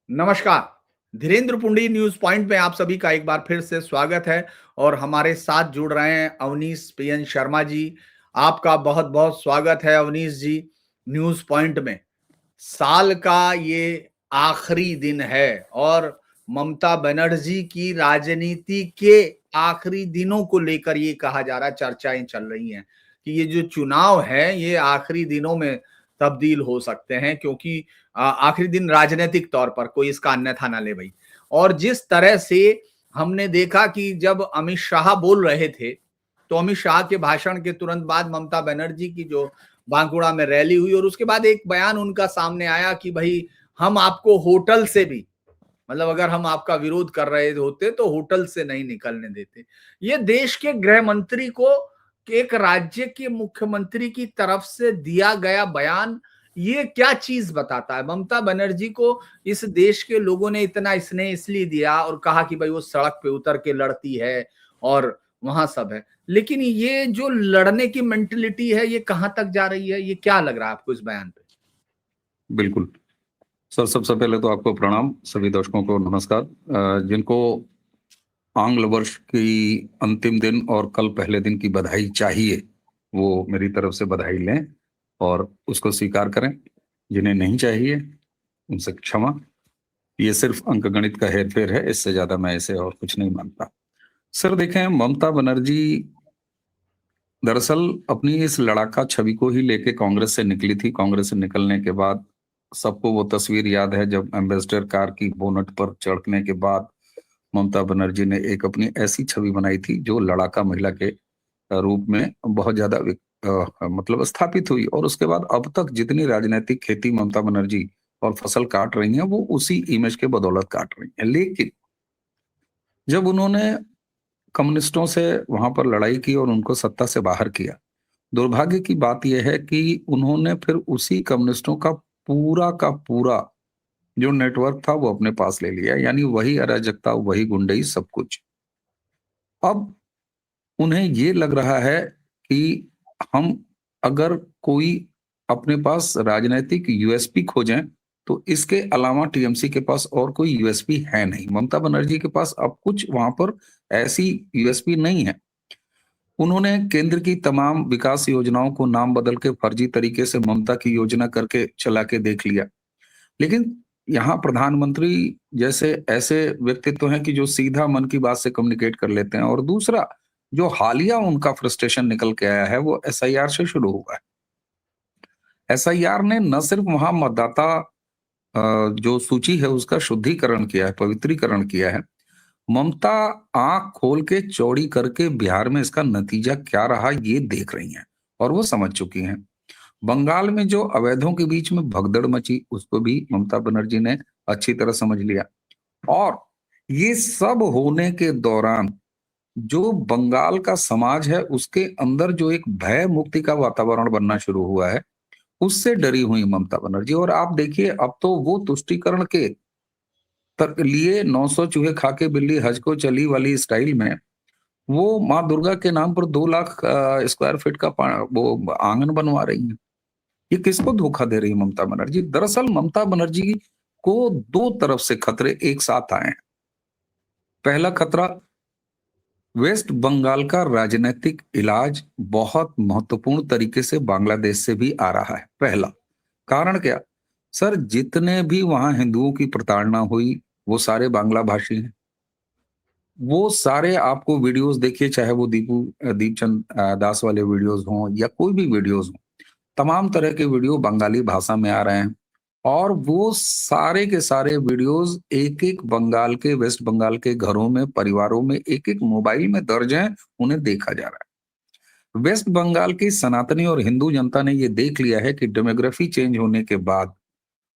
नमस्कार। Dhirendra पुंडी news point में आप सभी का एक बार फिर से स्वागत है और हमारे साथ जुड़ रहे हैं अवनीश पीएन शर्मा जी। आपका बहुत बहुत स्वागत है अवनीश जी न्यूज पॉइंट में। साल का ये आखिरी दिन है और ममता बनर्जी की राजनीति के आखिरी दिनों को लेकर ये कहा जा रहा है, चर्चाएं चल रही हैं कि ये जो चुनाव है ये आखिरी दिनों में तब्दील हो सकते हैं, क्योंकि आखिरी दिन राजनीतिक तौर पर, कोई इसका अन्यथा ना ले भाई। और जिस तरह से हमने देखा कि जब अमित शाह बोल रहे थे तो अमित शाह के भाषण के तुरंत बाद ममता बनर्जी की जो बांकुड़ा में रैली हुई और उसके बाद एक बयान उनका सामने आया कि भाई हम आपको होटल से भी, मतलब अगर हम आपका विरोध कर रहे होते तो होटल से नहीं निकलने देते। ये देश के गृह मंत्री को एक राज्य के मुख्यमंत्री की तरफ से दिया गया बयान, ये क्या चीज बताता है? ममता बनर्जी को इस देश के लोगों ने इतना स्नेह इसलिए दिया और कहा कि भाई वो सड़क पे उतर के लड़ती है और वहां सब है, लेकिन ये जो लड़ने की मेंटेलिटी है ये कहां तक जा रही है? ये क्या लग रहा है आपको इस बयान पे? बिल्कुल सर, सबसे पहले तो आपको प्रणाम, सभी दर्शकों को नमस्कार। जिनको आंग्ल वर्ष की अंतिम दिन और कल पहले दिन की बधाई चाहिए वो मेरी तरफ से बधाई लें और उसको स्वीकार करें। जिन्हें नहीं चाहिए उनसे क्षमा। ये सिर्फ अंकगणित का हेरफेर है, इससे ज्यादा मैं इसे और कुछ नहीं मानता। सर देखें, ममता बनर्जी दरअसल अपनी इस लड़ाका छवि को ही लेके कांग्रेस से निकली थी। कांग्रेस से निकलने के बाद सबको वो तस्वीर याद है जब एम्बेसडर कार की बोनट पर चढ़ने के बाद ममता बनर्जी ने एक अपनी ऐसी छवि बनाई थी जो लड़ाका महिला के रूप में बहुत ज्यादा मतलब स्थापित हुई। और उसके बाद अब तक जितनी राजनीतिक खेती ममता बनर्जी और फसल काट रही है वो उसी इमेज के बदौलत काट रही है। लेकिन जब उन्होंने कम्युनिस्टों से वहां पर लड़ाई की और उनको सत्ता से बाहर किया, दुर्भाग्य की बात यह है कि उन्होंने फिर उसी कम्युनिस्टों का पूरा जो नेटवर्क था वो अपने पास ले लिया, यानी वही अराजकता, वही गुंडई, सब कुछ। अब उन्हें ये लग रहा है कि हम अगर कोई अपने पास राजनीतिक यूएसपी खोजें तो इसके अलावा टीएमसी के पास और कोई यूएसपी है नहीं। ममता बनर्जी के पास अब कुछ वहां पर ऐसी यूएसपी नहीं है। उन्होंने केंद्र की तमाम विकास योजनाओं को नाम बदल के फर्जी तरीके से ममता की योजना करके चला के देख लिया। लेकिन यहाँ प्रधानमंत्री जैसे ऐसे व्यक्तित्व हैं कि जो सीधा मन की बात से कम्युनिकेट कर लेते हैं। और दूसरा, जो हालिया उनका फ्रस्ट्रेशन निकल के आया है वो एसआईआर से शुरू हुआ है। एसआईआर ने न सिर्फ वहां मतदाता जो सूची है उसका शुद्धिकरण किया है, पवित्रीकरण किया है, ममता आंख खोल के चौड़ी करके बिहार में इसका नतीजा क्या रहा ये देख रही हैं और वो समझ चुकी हैं। बंगाल में जो अवैधों के बीच में भगदड़ मची उसको भी ममता बनर्जी ने अच्छी तरह समझ लिया। और ये सब होने के दौरान जो बंगाल का समाज है उसके अंदर जो एक भय मुक्ति का वातावरण बनना शुरू हुआ है उससे डरी हुई ममता बनर्जी। और आप देखिए अब तो वो तुष्टीकरण के लिए 900 चूहे खा के बिल्ली हज को चली वाली स्टाइल में वो माँ दुर्गा के नाम पर 2 लाख स्क्वायर फीट का वो आंगन बनवा रही है। ये किसको धोखा दे रही है ममता बनर्जी? दरअसल ममता बनर्जी को दो तरफ से खतरे एक साथ आए हैं। पहला खतरा, वेस्ट बंगाल का राजनीतिक इलाज बहुत महत्वपूर्ण तरीके से बांग्लादेश से भी आ रहा है। पहला कारण क्या सर, जितने भी वहां हिंदुओं की प्रताड़ना हुई वो सारे बांग्ला भाषी हैं। वो सारे आपको वीडियोस देखिए, चाहे वो दीपचंद दास वाले वीडियोस हों या कोई भी वीडियोस हों, तमाम तरह के वीडियो बंगाली भाषा में आ रहे हैं। और वो सारे के सारे वीडियोस एक एक बंगाल के, वेस्ट बंगाल के घरों में, परिवारों में एक एक मोबाइल में दर्ज हैं, उन्हें देखा जा रहा है। वेस्ट बंगाल की सनातनी और हिंदू जनता ने ये देख लिया है कि डेमोग्राफी चेंज होने के बाद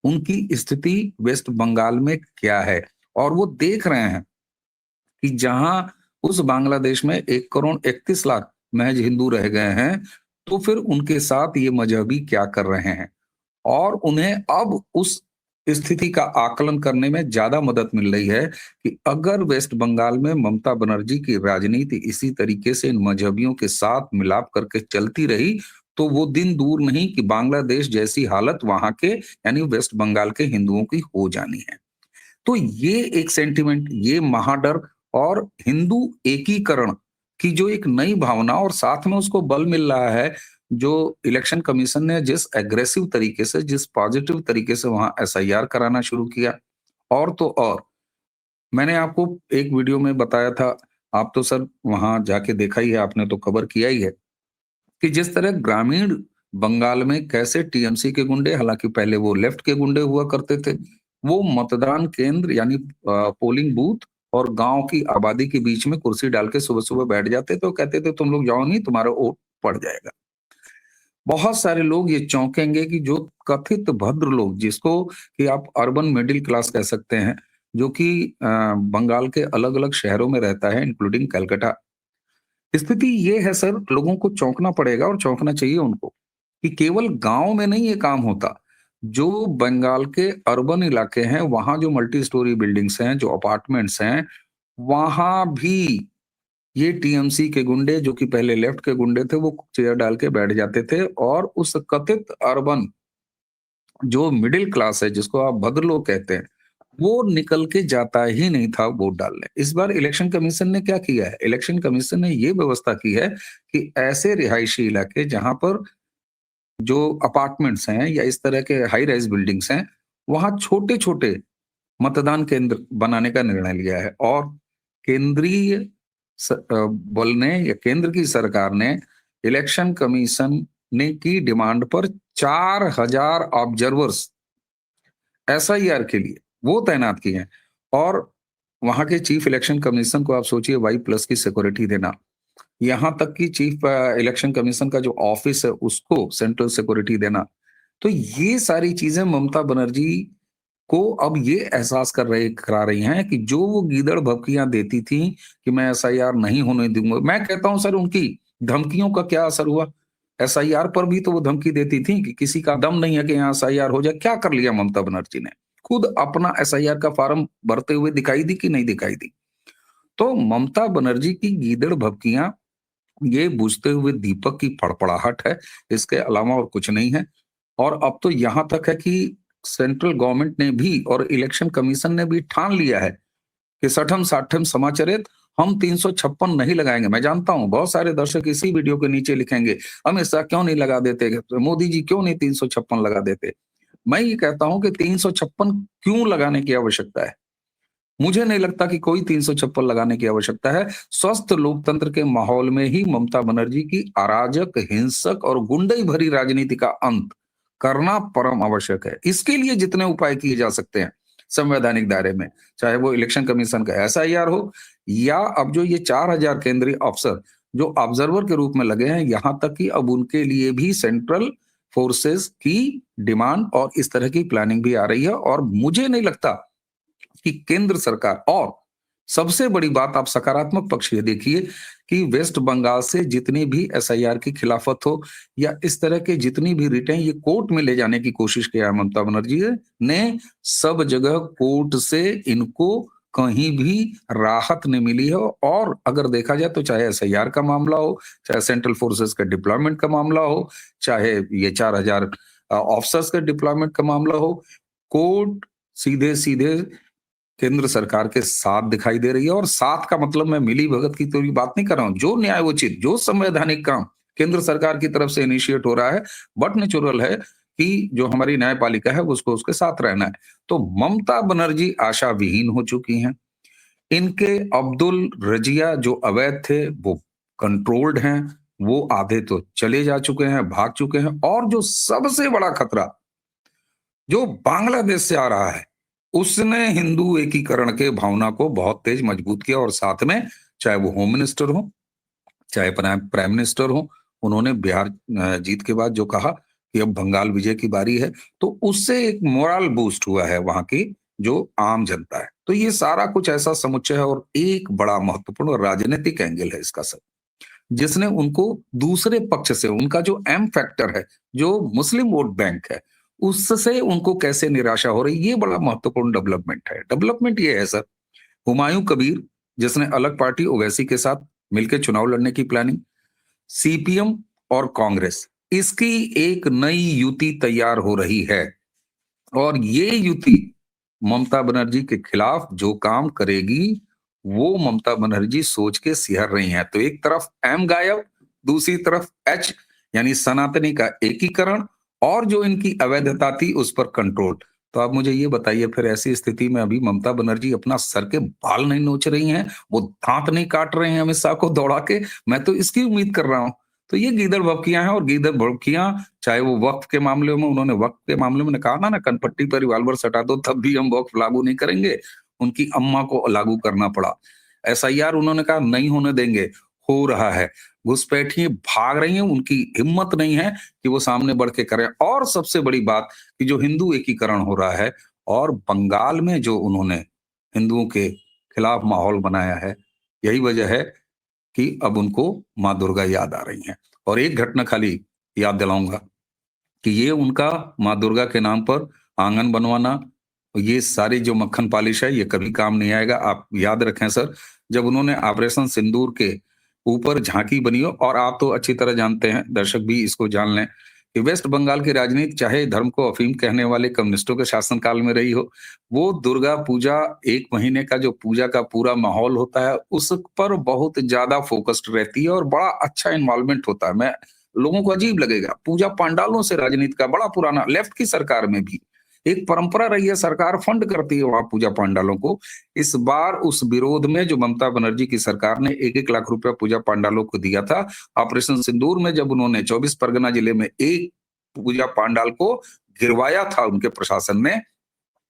उनकी स्थिति वेस्ट बंगाल में क्या है। और वो देख रहे हैं कि जहां उस बांग्लादेश में 1 करोड़ 31 लाख महज हिंदू रह गए हैं, तो फिर उनके साथ ये मजहबी क्या कर रहे हैं। और उन्हें अब उस स्थिति का आकलन करने में ज्यादा मदद मिल रही है कि अगर वेस्ट बंगाल में ममता बनर्जी की राजनीति इसी तरीके से इन मजहबियों के साथ मिलाप करके चलती रही तो वो दिन दूर नहीं कि बांग्लादेश जैसी हालत वहां के यानी वेस्ट बंगाल के हिंदुओं की हो जानी है। तो ये एक सेंटिमेंट, ये महाडर और हिंदू एकीकरण की जो एक नई भावना, और साथ में उसको बल मिल रहा है जो इलेक्शन कमीशन ने जिस एग्रेसिव तरीके से, जिस पॉजिटिव तरीके से वहां एसआईआर कराना शुरू किया। और तो और मैंने आपको एक वीडियो में बताया था, आप तो सर वहां जाके देखा ही है, आपने तो कवर किया ही है, कि जिस तरह ग्रामीण बंगाल में कैसे टीएमसी के गुंडे, हालांकि पहले वो लेफ्ट के गुंडे हुआ करते थे, वो मतदान केंद्र यानी पोलिंग बूथ और गांव की आबादी के बीच में कुर्सी डाल के सुबह सुबह बैठ जाते थे और कहते थे तुम लोग जाओ नहीं, तुम्हारा वोट पड़ जाएगा। बहुत सारे लोग ये चौंकेंगे कि जो कथित भद्र लोग, जिसको कि आप अर्बन मिडिल क्लास कह सकते हैं, जो कि बंगाल के अलग अलग शहरों में रहता है इंक्लूडिंग कलकत्ता। स्थिति ये है सर, लोगों को चौंकना पड़ेगा और चौंकना चाहिए उनको, कि केवल गांव में नहीं ये काम होता। जो बंगाल के अर्बन इलाके हैं, वहां जो मल्टी स्टोरी बिल्डिंग्स हैं, जो अपार्टमेंट्स हैं, वहां भी ये टीएमसी के गुंडे, जो कि पहले लेफ्ट के गुंडे थे, वो चेयर डाल के बैठ जाते थे और उस कथित अर्बन जो मिडिल क्लास है, जिसको आप भद्र लोग कहते हैं, वो निकल के जाता ही नहीं था वोट डालने। इस बार इलेक्शन कमीशन ने क्या किया है? इलेक्शन कमीशन ने ये व्यवस्था की है कि ऐसे रिहायशी इलाके जहां पर जो अपार्टमेंट्स हैं या इस तरह के हाई राइज बिल्डिंग्स हैं, वहां छोटे छोटे मतदान केंद्र बनाने का निर्णय लिया है। और केंद्रीय बल ने या केंद्र की सरकार ने इलेक्शन कमीशन ने की डिमांड पर 4000 ऑब्जर्वर्स एसआईआर के लिए वो तैनात किए हैं। और वहां के चीफ इलेक्शन कमीशन को आप सोचिए वाई प्लस की सिक्योरिटी देना, यहां तक कि चीफ इलेक्शन कमीशन का जो ऑफिस है उसको सेंट्रल सिक्योरिटी देना। तो ये सारी चीजें ममता बनर्जी को अब ये एहसास करा रही हैं कि जो वो गीदड़ भभकियां देती थी कि मैं एसआईआर नहीं होने दूंगा, मैं कहता हूं सर उनकी धमकियों का क्या असर हुआ? एसआईआर पर भी तो वो धमकी देती थी कि किसी का दम नहीं है कि यहाँ एसआईआर हो जाए। क्या कर लिया ममता बनर्जी ने? खुद अपना एसआईआर का फॉर्म भरते हुए दिखाई दी कि नहीं दिखाई दी? तो ममता बनर्जी की गीदड़ भभकियां ये बुझते हुए दीपक की फड़फड़ाहट है, इसके अलावा और कुछ नहीं है। और अब तो यहां तक है कि सेंट्रल गवर्नमेंट ने भी और इलेक्शन कमीशन ने भी ठान लिया है कि सठम साठम समाचरित हम 356 नहीं लगाएंगे। मैं जानता हूं बहुत सारे दर्शक इसी वीडियो के नीचे लिखेंगे, अमित शाह क्यों नहीं लगा देते, मोदी जी क्यों नहीं 356 लगा देते। मैं ये कहता हूं कि 356 क्यों लगाने की आवश्यकता है? मुझे नहीं लगता कि कोई 356 लगाने की आवश्यकता है। स्वस्थ लोकतंत्र के माहौल में ही ममता बनर्जी की अराजक, हिंसक और गुंडई भरी राजनीति का अंत करना परम आवश्यक है। इसके लिए जितने उपाय किए जा सकते हैं संवैधानिक दायरे में, चाहे वो इलेक्शन कमीशन का एसआईआर हो या अब जो ये 4000 केंद्रीय अफसर जो ऑब्जर्वर के रूप में लगे हैं, यहां तक कि अब उनके लिए भी सेंट्रल फोर्सेस की डिमांड और इस तरह की प्लानिंग भी आ रही है। और मुझे नहीं लगता कि केंद्र सरकार, और सबसे बड़ी बात आप सकारात्मक पक्ष ये देखिए कि वेस्ट बंगाल से जितनी भी एसआईआर की खिलाफत हो या इस तरह के जितनी भी रिटें ये कोर्ट में ले जाने की कोशिश किया है ममता बनर्जी ने, सब जगह कोर्ट से इनको कहीं भी राहत नहीं मिली है। और अगर देखा जाए तो चाहे एसआईआर का मामला हो, चाहे सेंट्रल फोर्सेस का डिप्लॉयमेंट का मामला हो, चाहे ये 4000 ऑफिसर्स का डिप्लॉयमेंट का मामला हो, कोर्ट सीधे सीधे केंद्र सरकार के साथ दिखाई दे रही है। और साथ का मतलब मैं मिली भगत की तो बात नहीं कर रहा हूं, जो न्यायोचित, जो संवैधानिक काम केंद्र सरकार की तरफ से इनिशिएट हो रहा है, बट नेचुरल है कि जो हमारी न्यायपालिका है उसको उसके साथ रहना है। तो ममता बनर्जी आशा विहीन हो चुकी हैं। इनके अब्दुल रजिया जो अवैध थे वो कंट्रोल्ड हैं, वो आधे तो चले जा चुके हैं, भाग चुके हैं। और जो सबसे बड़ा खतरा जो बांग्लादेश से आ रहा है, उसने हिंदू एकीकरण के भावना को बहुत तेज मजबूत किया। और साथ में चाहे वो होम मिनिस्टर हो, चाहे प्राइम मिनिस्टर हो, उन्होंने बिहार जीत के बाद जो कहा कि अब बंगाल विजय की बारी है, तो उससे एक मोरल बूस्ट हुआ है वहां की जो आम जनता है। तो ये सारा कुछ ऐसा समुच्चय है। और एक बड़ा महत्वपूर्ण राजनीतिक एंगल है इसका सब, जिसने उनको दूसरे पक्ष से, उनका जो एम फैक्टर है, जो मुस्लिम वोट बैंक है, उससे उनको कैसे निराशा हो रही, ये बड़ा महत्वपूर्ण डेवलपमेंट है। डेवलपमेंट ये है सर, हुमायूं कबीर जिसने अलग पार्टी ओवैसी के साथ मिलकर चुनाव लड़ने की प्लानिंग, सीपीएम और कांग्रेस, इसकी एक नई युति तैयार हो रही है। और ये युति ममता बनर्जी के खिलाफ जो काम करेगी वो ममता बनर्जी सोच के सिहर रही हैं। तो एक तरफ एम गायब, दूसरी तरफ एच यानी सनातनी का एकीकरण, और जो इनकी अवैधता थी उस पर कंट्रोल। तो आप मुझे ये बताइए, फिर ऐसी स्थिति में अभी ममता बनर्जी अपना सर के बाल नहीं नोच रही हैं, वो दांत नहीं काट रहे हैं अमित शाह को दौड़ा के? मैं तो इसकी उम्मीद कर रहा हूं। तो ये गीदड़ भभकियां हैं, और गीदड़ भभकियां चाहे वो वक्फ के मामले में, उन्होंने वक्फ के मामले में कहा ना कनपट्टी पर रिवाल्वर सटा दो तब भी हम वक्फ लागू नहीं करेंगे, उनकी अम्मा को लागू करना पड़ा। एसआईआर उन्होंने कहा नहीं होने देंगे, हो रहा है। घुसपैठिए भाग रही हैं, उनकी हिम्मत नहीं है कि वो सामने बढ़ के करें। और सबसे बड़ी बात कि जो हिंदू एकीकरण हो रहा है, और बंगाल में जो उन्होंने हिंदुओं के खिलाफ माहौल बनाया है, यही वजह है कि अब उनको माँ दुर्गा याद आ रही हैं। और एक घटना खाली याद दिलाऊंगा कि ये उनका माँ दुर्गा के नाम पर आंगन बनवाना, ये सारी जो मक्खन पालिश है, ये कभी काम नहीं आएगा। आप याद रखें सर, जब उन्होंने ऑपरेशन सिंदूर के ऊपर झांकी बनी हो, और आप तो अच्छी तरह जानते हैं, दर्शक भी इसको जान लें, कि वेस्ट बंगाल की राजनीति चाहे धर्म को अफीम कहने वाले कम्युनिस्टों के शासनकाल में रही हो, वो दुर्गा पूजा 1 महीने का जो पूजा का पूरा माहौल होता है उस पर बहुत ज्यादा फोकस्ड रहती है, और बड़ा अच्छा इन्वॉल्वमेंट होता है। मैं लोगों को अजीब लगेगा, पूजा पंडालों से राजनीति का बड़ा पुराना, लेफ्ट की सरकार में भी एक परंपरा रही है, सरकार फंड करती है वहां पूजा पंडालों को। इस बार उस विरोध में जो ममता बनर्जी की सरकार ने 1-1 लाख रुपया पूजा पंडालों को दिया था, ऑपरेशन सिंदूर में जब उन्होंने 24 परगना जिले में एक पूजा पंडाल को गिरवाया था, उनके प्रशासन ने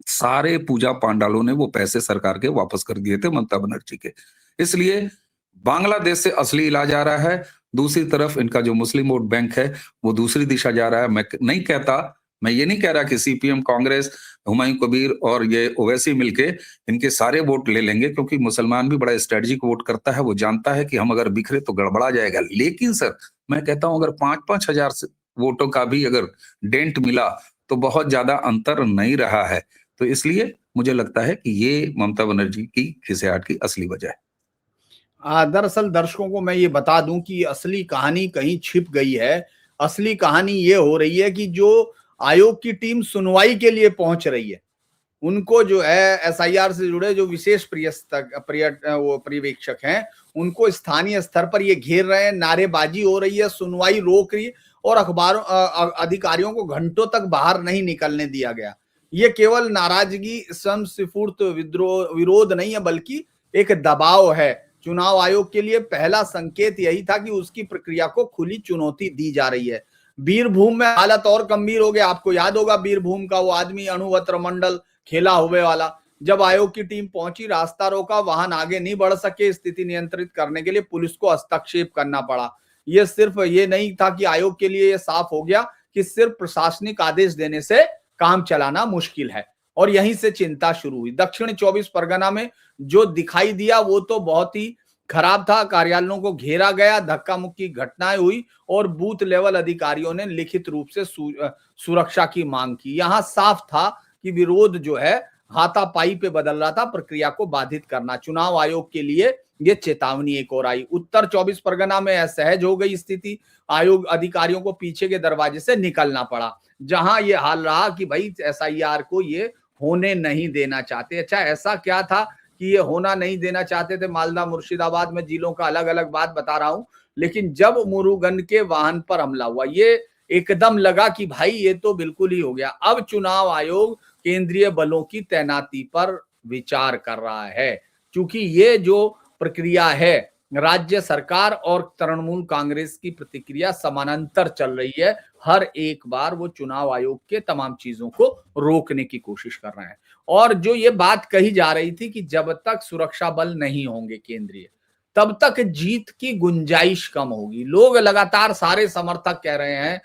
सारे पूजा पंडालों ने वो पैसे सरकार के वापस कर दिए थे ममता बनर्जी के। इसलिए बांग्लादेश से असली इलाज आ रहा है, दूसरी तरफ इनका जो मुस्लिम वोट बैंक है वो दूसरी दिशा जा रहा है। मैं ये नहीं कह रहा कि सीपीएम, कांग्रेस, हुमायूं कबीर और ये ओवैसी मिलके इनके सारे वोट ले लेंगे, क्योंकि मुसलमान भी बड़ा स्ट्रेटजिक वोट करता है, वो जानता है कि हम अगर बिखरे तो गड़बड़ा जाएगा। लेकिन सर मैं कहता हूं, अगर 5-5 हजार वोटों का भी अगर डेंट मिला तो बहुत ज्यादा अंतर नहीं रहा है। तो इसलिए मुझे लगता है कि ये ममता बनर्जी की खिसियाहट की असली वजह है। दरअसल दर्शकों को मैं ये बता दूं कि असली कहानी कहीं छिप गई है। असली कहानी ये हो रही है कि जो आयोग की टीम सुनवाई के लिए पहुंच रही है, उनको जो है एसआईआर से जुड़े जो विशेष वो पर्यवेक्षक हैं, उनको स्थानीय स्तर पर ये घेर रहे हैं, नारेबाजी हो रही है, सुनवाई रोक रही है, और अधिकारियों को घंटों तक बाहर नहीं निकलने दिया गया। ये केवल नाराजगी, स्वयंस्फूर्त विरोध नहीं है, बल्कि एक दबाव है। चुनाव आयोग के लिए पहला संकेत यही था कि उसकी प्रक्रिया को खुली चुनौती दी जा रही है। बीरभूम में हालत और गंभीर हो गया। आपको याद होगा बीरभूम का वो आदमी, अणुवस्त्र मंडल खेला हुए वाला, जब आयोग की टीम पहुंची, रास्ता रोका, वाहन आगे नहीं बढ़ सके, स्थिति नियंत्रित करने के लिए पुलिस को हस्तक्षेप करना पड़ा। ये सिर्फ ये नहीं था कि आयोग के लिए ये साफ हो गया कि सिर्फ प्रशासनिक आदेश देने से काम चलाना मुश्किल है, और यहीं से चिंता शुरू हुई। दक्षिण 24 परगना में जो दिखाई दिया वो तो बहुत ही खराब था। कार्यालयों को घेरा गया, धक्का मुक्की घटनाएं हुई, और बूथ लेवल अधिकारियों ने लिखित रूप से सुरक्षा की मांग की। यहां साफ था कि विरोध जो है हाथापाई पे बदल रहा था, प्रक्रिया को बाधित करना। चुनाव आयोग के लिए ये चेतावनी एक और आई। उत्तर 24 परगना में असहज हो गई स्थिति, आयोग अधिकारियों को पीछे के दरवाजे से निकलना पड़ा, जहां ये हाल रहा कि भाई एसआईआर को ये होने नहीं देना चाहते। अच्छा, ऐसा क्या था कि ये होना नहीं देना चाहते थे? मालदा, मुर्शिदाबाद में जिलों का अलग अलग बात बता रहा हूं, लेकिन जब मुरुगन के वाहन पर हमला हुआ, ये एकदम लगा कि भाई ये तो बिल्कुल ही हो गया। अब चुनाव आयोग केंद्रीय बलों की तैनाती पर विचार कर रहा है, क्योंकि ये जो प्रक्रिया है, राज्य सरकार और तृणमूल कांग्रेस की प्रतिक्रिया समानांतर चल रही है। हर एक बार वो चुनाव आयोग के तमाम चीजों को रोकने की कोशिश कर रहे हैं। और जो ये बात कही जा रही थी कि जब तक सुरक्षा बल नहीं होंगे केंद्रीय, तब तक जीत की गुंजाइश कम होगी। लोग लगातार, सारे समर्थक कह रहे हैं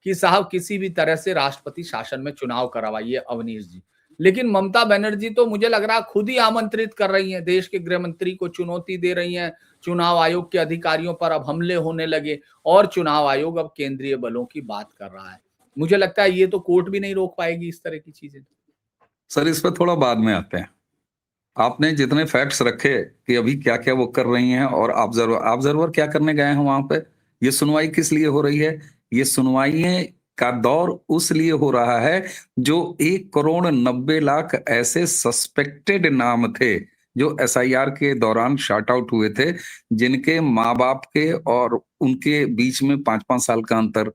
कि साहब किसी भी तरह से राष्ट्रपति शासन में चुनाव करवाइए अवनीश जी। लेकिन ममता बनर्जी तो मुझे लग रहा खुद ही आमंत्रित कर रही हैं, देश के गृह मंत्री को चुनौती दे रही हैं, चुनाव आयोग के अधिकारियों पर अब हमले होने लगे, और चुनाव आयोग अब केंद्रीय बलों की बात कर रहा है। मुझे लगता है ये तो कोर्ट भी नहीं रोक पाएगी इस तरह की चीजें। सर इस पर थोड़ा बाद में आते हैं। आपने जितने फैक्ट्स रखे कि अभी क्या क्या वो कर रही हैं, और ऑब्जर्वर क्या करने गए हैं वहां पे, ये सुनवाई किस लिए हो रही है? ये सुनवाई का दौर उस लिए हो रहा है जो 1,90,00,000 ऐसे सस्पेक्टेड नाम थे जो एसआईआर के दौरान शॉर्ट आउट हुए थे, जिनके माँ बाप के और उनके बीच में 5-5 साल का अंतर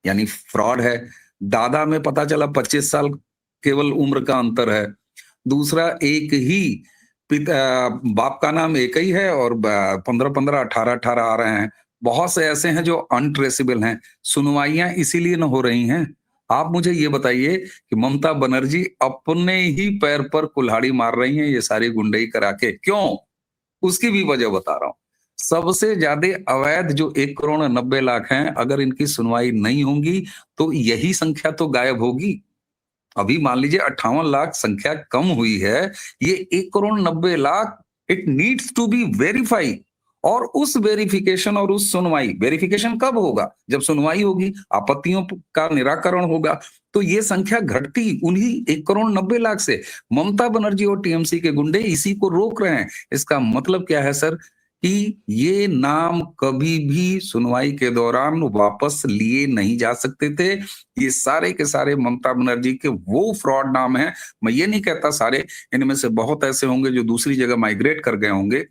यानी फ्रॉड है। दादा में पता चला 25 साल केवल उम्र का अंतर है। दूसरा, एक ही बाप का नाम एक ही है और 15-15, 18-18 आ रहे हैं। बहुत से ऐसे हैं जो अनट्रेसेबल हैं। सुनवाइयां इसीलिए न हो रही हैं। आप मुझे ये बताइए कि ममता बनर्जी अपने ही पैर पर कुल्हाड़ी मार रही हैं ये सारी गुंडई करा के, क्यों? उसकी भी वजह बता रहा हूं। सबसे ज्यादा अवैध जो 1,90,00,000 हैं, अगर इनकी सुनवाई नहीं होगी तो यही संख्या तो गायब होगी। अभी मान लीजिए 58 लाख संख्या कम हुई है, ये 1,90,00,000 it needs to be verify. और उस वेरिफिकेशन और उस सुनवाई, वेरिफिकेशन कब होगा? जब सुनवाई होगी, आपत्तियों का निराकरण होगा। तो ये संख्या घटती उन्हीं 1,90,00,000 से। ममता बनर्जी और टीएमसी के गुंडे इसी को रोक रहे हैं। इसका मतलब क्या है सर? कि ये नाम कभी भी सुनवाई के दौरान वापस लिए नहीं जा सकते थे। ये सारे के सारे ममता बनर्जी के वो फ्रॉड नाम हैं। मैं ये नहीं कहता सारे, इनमें से बहुत ऐसे होंगे जो दूसरी जगह माइग्रेट कर गए होंगे,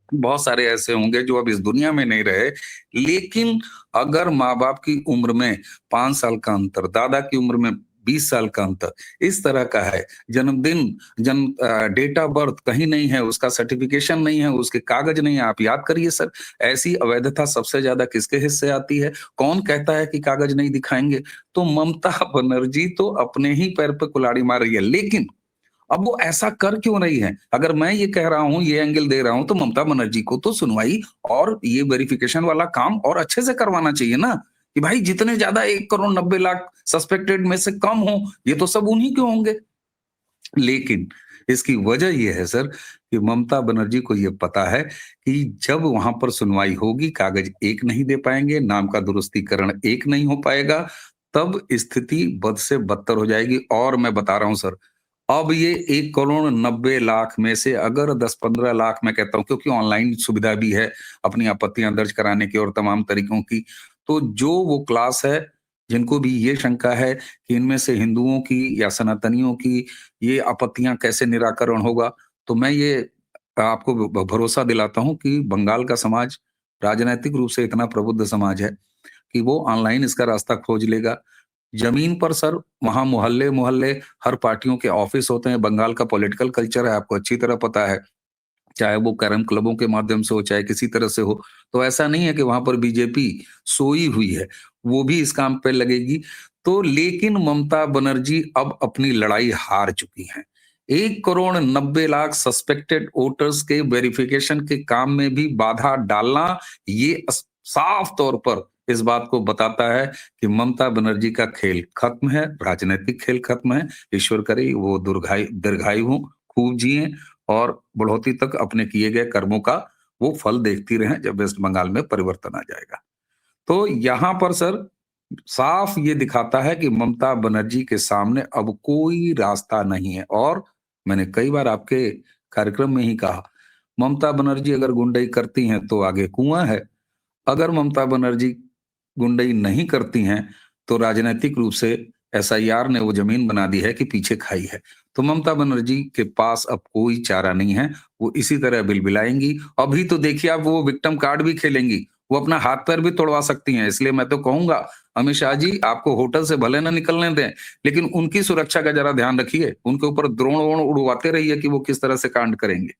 बहुत सारे ऐसे होंगे जो अब इस दुनिया में नहीं रहे। लेकिन अगर माँ-बाप की उम्र में 5 साल का अंतर, दादा की उम्र में 20 साल का अंतर इस तरह का है, जन्मदिन, डेट ऑफ बर्थ कहीं नहीं है, उसका सर्टिफिकेशन नहीं है, उसके कागज नहीं है, आप याद करिए सर, ऐसी अवैधता सबसे ज्यादा किसके हिस्से आती है? कौन कहता है कि कागज नहीं दिखाएंगे? तो ममता बनर्जी तो अपने ही पैर पे कुल्हाड़ी मार रही है। लेकिन अब वो ऐसा कर क्यों रही है? अगर मैं ये कह रहा हूं, ये एंगल दे रहा हूं, तो ममता बनर्जी को तो सुनवाई और ये वेरिफिकेशन वाला काम और अच्छे से करवाना चाहिए ना, कि भाई जितने ज्यादा 1,90,00,000 सस्पेक्टेड में से कम हो, ये तो सब उन्हीं के होंगे। लेकिन इसकी वजह ये है सर कि ममता बनर्जी को ये पता है कि जब वहां पर सुनवाई होगी, कागज एक नहीं दे पाएंगे, नाम का दुरुस्तीकरण एक नहीं हो पाएगा, तब स्थिति बद से बदतर हो जाएगी। और मैं बता रहा हूं सर, अब ये 1,90,00,000 में से अगर 10-15 लाख, मैं कहता हूं, क्योंकि ऑनलाइन सुविधा भी है अपनी आपत्तियां दर्ज कराने की और तमाम तरीकों की, तो जो वो क्लास है जिनको भी ये शंका है कि इनमें से हिंदुओं की या सनातनियों की ये आपत्तियां कैसे निराकरण होगा, तो मैं ये आपको भरोसा दिलाता हूं कि बंगाल का समाज राजनीतिक रूप से इतना प्रबुद्ध समाज है कि वो ऑनलाइन इसका रास्ता खोज लेगा। जमीन पर सर, वहां मोहल्ले मोहल्ले हर पार्टियों के ऑफिस होते हैं। बंगाल का पॉलिटिकल कल्चर है, आपको अच्छी तरह पता है, चाहे वो कैरम क्लबों के माध्यम से हो, चाहे किसी तरह से हो। तो ऐसा नहीं है कि वहां पर बीजेपी सोई हुई है, वो भी इस काम पे लगेगी। तो लेकिन ममता बनर्जी अब अपनी लड़ाई हार चुकी है। 1,90,00,000 सस्पेक्टेड वोटर्स के वेरिफिकेशन के काम में भी बाधा डालना, ये साफ तौर पर इस बात को बताता है कि ममता बनर्जी का खेल खत्म है, राजनीतिक खेल खत्म है। ईश्वर करे वो दीर्घायु हो, खूब जिए और बढ़ोतरी तक अपने किए गए कर्मों का वो फल देखती रहें जब वेस्ट बंगाल में परिवर्तन आ जाएगा। तो यहाँ पर सर साफ ये दिखाता है कि ममता बनर्जी के सामने अब कोई रास्ता नहीं है। और मैंने कई बार आपके कार्यक्रम में ही कहा, ममता बनर्जी अगर गुंडई करती हैं तो आगे कुआं है, अगर ममता बनर्जी गुंडई नहीं करती हैं तो राजनीतिक रूप से एसआईआर ने वो जमीन बना दी है कि पीछे खाई है। तो ममता बनर्जी के पास अब कोई चारा नहीं है, वो इसी तरह बिलबिलाएंगी। अभी तो देखिए आप, वो विक्टिम कार्ड भी खेलेंगी, वो अपना हाथ पैर भी तोड़वा सकती हैं। इसलिए मैं तो कहूंगा, अमित शाह जी, आपको होटल से भले ना निकलने दें, लेकिन उनकी सुरक्षा का जरा ध्यान रखिए, उनके ऊपर ड्रोन वोन उड़वाते रहिए कि वो किस तरह से कांड करेंगे।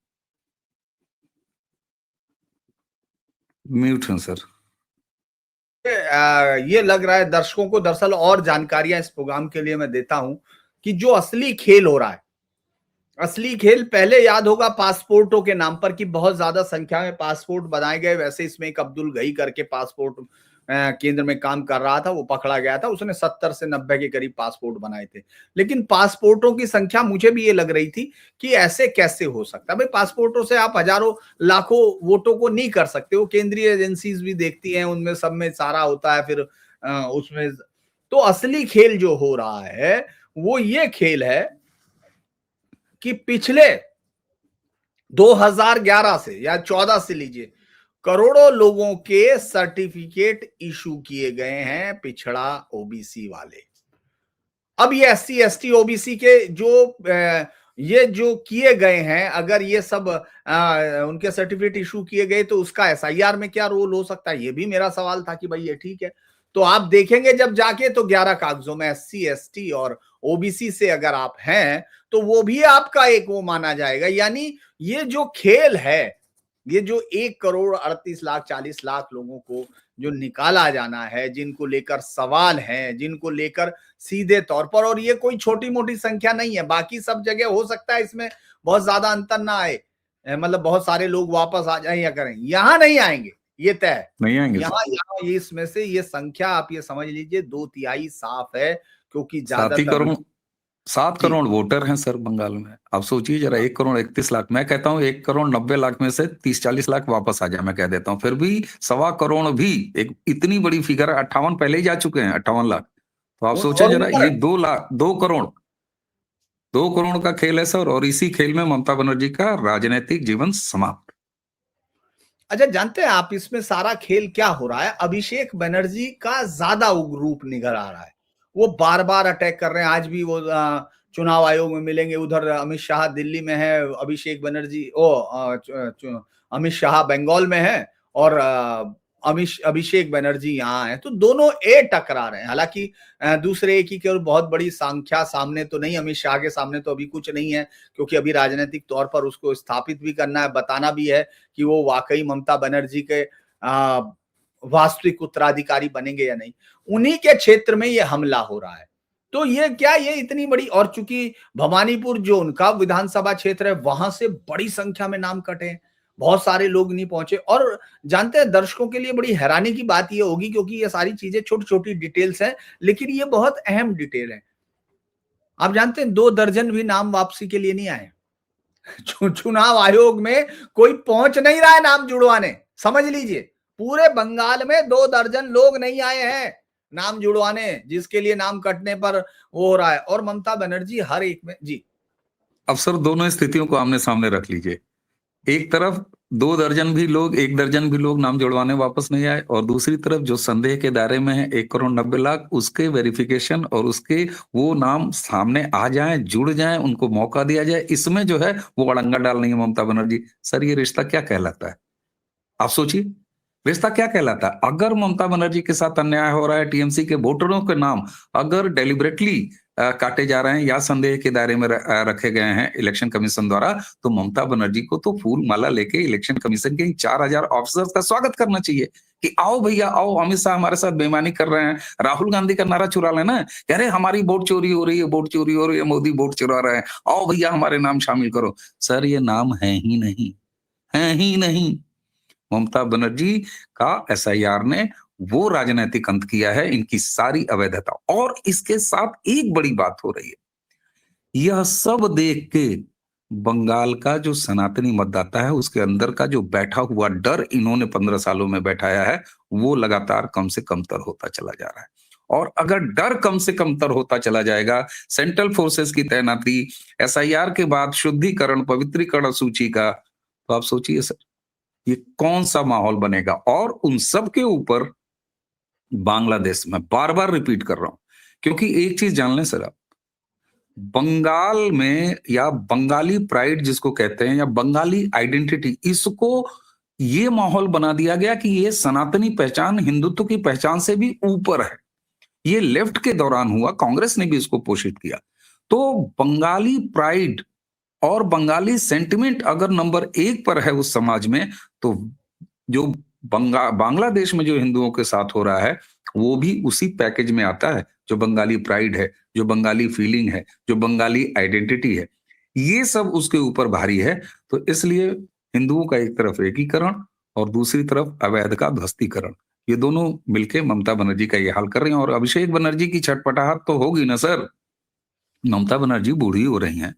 म्यूट हूं सर। ये लग रहा है दर्शकों को, दरअसल और जानकारियां इस प्रोग्राम के लिए मैं देता हूं कि जो असली खेल हो रहा है, असली खेल पहले याद होगा पासपोर्टों के नाम पर कि बहुत ज्यादा संख्या में पासपोर्ट बनाए गए। वैसे इसमें एक अब्दुल गई करके पासपोर्ट केंद्र में काम कर रहा था, वो पकड़ा गया था, उसने 70 से 90 के करीब पासपोर्ट बनाए थे। लेकिन पासपोर्टों की संख्या मुझे भी ये लग रही थी कि ऐसे कैसे हो सकता है भाई, पासपोर्टों से आप हजारों लाखों वोटों को नहीं कर सकते। वो केंद्रीय एजेंसीज भी देखती हैं, उनमें सब में सारा होता है फिर उसमें। तो असली खेल जो हो रहा है वो ये खेल है कि पिछले 2011 से या 14 से लीजिए, करोड़ों लोगों के सर्टिफिकेट इशू किए गए हैं पिछड़ा ओबीसी वाले। अब ये एससी एसटी ओबीसी के जो ये जो किए गए हैं, अगर ये सब उनके सर्टिफिकेट इशू किए गए तो उसका एसआईआर में क्या रोल हो सकता है, ये भी मेरा सवाल था कि भाई ये ठीक है। तो आप देखेंगे जब जाके तो 11 कागजों में एससी एसटी और ओबीसी से अगर आप हैं तो वो भी आपका एक वो माना जाएगा। यानी ये जो खेल है, ये जो 1 करोड़ 38 लाख 40 लाख लोगों को जो निकाला जाना है, जिनको लेकर सवाल हैं, जिनको लेकर सीधे तौर पर, और ये कोई छोटी मोटी संख्या नहीं है, बाकी सब जगह हो सकता है इसमें बहुत ज्यादा अंतर ना आए, मतलब बहुत सारे लोग वापस आ जाएं या करें, यहां नहीं आएंगे, ये तय है। नहीं आएंगे यहाँ यहाँ ये इसमें से ये संख्या आप ये समझ लीजिए 2/3 साफ है, क्योंकि 7 ज्यादातर 7 करोड़ वोटर हैं सर बंगाल में। आप सोचिए जरा, 1 करोड़ 31 लाख, मैं कहता हूँ 1 करोड़ 90 लाख में से 30-40 लाख वापस आ जाए, मैं कह देता हूँ, फिर भी 1.25 करोड़ भी एक इतनी बड़ी फिगर है। 58 पहले ही जा चुके हैं, 58 लाख। तो आप सोचे और जरा, ऊपर ये 2 लाख 2 करोड़ का खेल है सर, और इसी खेल में ममता बनर्जी का राजनीतिक जीवन समाप्त। अच्छा, जानते हैं आप इसमें सारा खेल क्या हो रहा है? अभिषेक बनर्जी का ज्यादा उग्र रूप निकल आ रहा है। वो बार बार अटैक कर रहे हैं। आज भी वो चुनाव आयोग में मिलेंगे, उधर अमित शाह दिल्ली में है, अभिषेक बनर्जी अमित शाह बंगाल में है, और अभिषेक बनर्जी यहाँ है, तो दोनों टकरा रहे हैं। हालांकि दूसरे एक ही केवल बहुत बड़ी संख्या सामने तो नहीं, अमित शाह के सामने तो अभी कुछ नहीं है, क्योंकि अभी राजनीतिक तौर पर उसको स्थापित भी करना है, बताना भी है कि वो वाकई ममता बनर्जी के वास्तविक उत्तराधिकारी बनेंगे या नहीं। उन्हीं के क्षेत्र में ये हमला हो रहा है। तो ये क्या, ये इतनी बड़ी, और चूंकि भवानीपुर जो उनका विधानसभा क्षेत्र है, वहां से बड़ी संख्या में नाम कटे हैं, बहुत सारे लोग नहीं पहुंचे। और जानते हैं, दर्शकों के लिए बड़ी हैरानी की बात ये होगी, क्योंकि ये सारी चीजें छोटी छोटी डिटेल्स हैं, लेकिन ये बहुत अहम डिटेल है। आप जानते हैं 2 दर्जन भी नाम वापसी के लिए नहीं आए। चुनाव आयोग में कोई पहुंच नहीं रहा है नाम जुड़वाने, समझ लीजिए। पूरे बंगाल में 2 दर्जन लोग नहीं आए हैं नाम जुड़वाने, जिसके लिए नाम कटने पर वो हो रहा है। और ममता बनर्जी हर एक में जी। अब सर दोनों स्थितियों को आमने सामने रख लीजिए। एक तरफ 2 दर्जन भी लोग, 1 दर्जन भी लोग नाम जुड़वाने वापस नहीं आए, और दूसरी तरफ जो संदेह के दायरे में है 1 करोड़ 90 लाख, उसके वेरिफिकेशन और उसके वो नाम सामने आ जाएं, जुड़ जाएं, उनको मौका दिया जाए, इसमें जो है वो अड़ंगा डाल रही है ममता बनर्जी। सर ये रिश्ता क्या कहलाता है? आप सोचिए, रिश्ता क्या कहलाता है? अगर ममता बनर्जी के साथ अन्याय हो रहा है, टीएमसी के वोटरों के नाम अगर डेलिबरेटली काटे जा रहे हैं या संदेह के दायरे में रखे गए हैं इलेक्शन कमीशन द्वारा, तो ममता बनर्जी को तो फूल माला लेके इलेक्शन कमीशन के 4,000 ऑफिसर्स का स्वागत करना चाहिए कि आओ भैया आओ, अमित शाह हमारे साथ बेईमानी कर रहे हैं, राहुल गांधी का नारा चुरा लेना, कह रहे हमारी वोट चोरी हो रही है, वोट चोरी हो रही है, मोदी वोट चुरा रहे हैं, आओ भैया हमारे नाम शामिल करो। सर ये नाम है ही नहीं, है ही नहीं। ममता बनर्जी का एसआईआर ने वो राजनीतिक अंत किया है, इनकी सारी अवैधता। और इसके साथ एक बड़ी बात हो रही है, यह सब देख के बंगाल का जो सनातनी मतदाता है, उसके अंदर का जो बैठा हुआ डर इन्होंने 15 सालों में बैठाया है, वो लगातार कम से कमतर होता चला जा रहा है। और अगर डर कम से कमतर होता चला जाएगा, सेंट्रल फोर्सेस की तैनाती, एसआईआर के बाद शुद्धिकरण, पवित्रीकरण सूची का, तो आप सोचिए सर ये कौन सा माहौल बनेगा। और उन सब के ऊपर बांग्लादेश में बार बार रिपीट कर रहा हूं, क्योंकि एक चीज जान लें सर आप, बंगाल में या बंगाली प्राइड जिसको कहते हैं या बंगाली आइडेंटिटी, इसको ये माहौल बना दिया गया कि ये सनातनी पहचान हिंदुत्व की पहचान से भी ऊपर है। ये लेफ्ट के दौरान हुआ, कांग्रेस ने भी इसको पोषित किया। तो बंगाली प्राइड और बंगाली सेंटिमेंट अगर नंबर 1 पर है उस समाज में, तो जो बांग्लादेश में जो हिंदुओं के साथ हो रहा है वो भी उसी पैकेज में आता है, जो बंगाली प्राइड है, जो बंगाली फीलिंग है, जो बंगाली आइडेंटिटी है, ये सब उसके ऊपर भारी है। तो इसलिए हिंदुओं का एक तरफ एकीकरण और दूसरी तरफ अवैध का ध्वस्तीकरण, ये दोनों मिलके ममता बनर्जी का ये हाल कर रहे हैं। और अभिषेक बनर्जी की छटपटाहट तो होगी ना सर, ममता बनर्जी बूढ़ी हो रही हैं,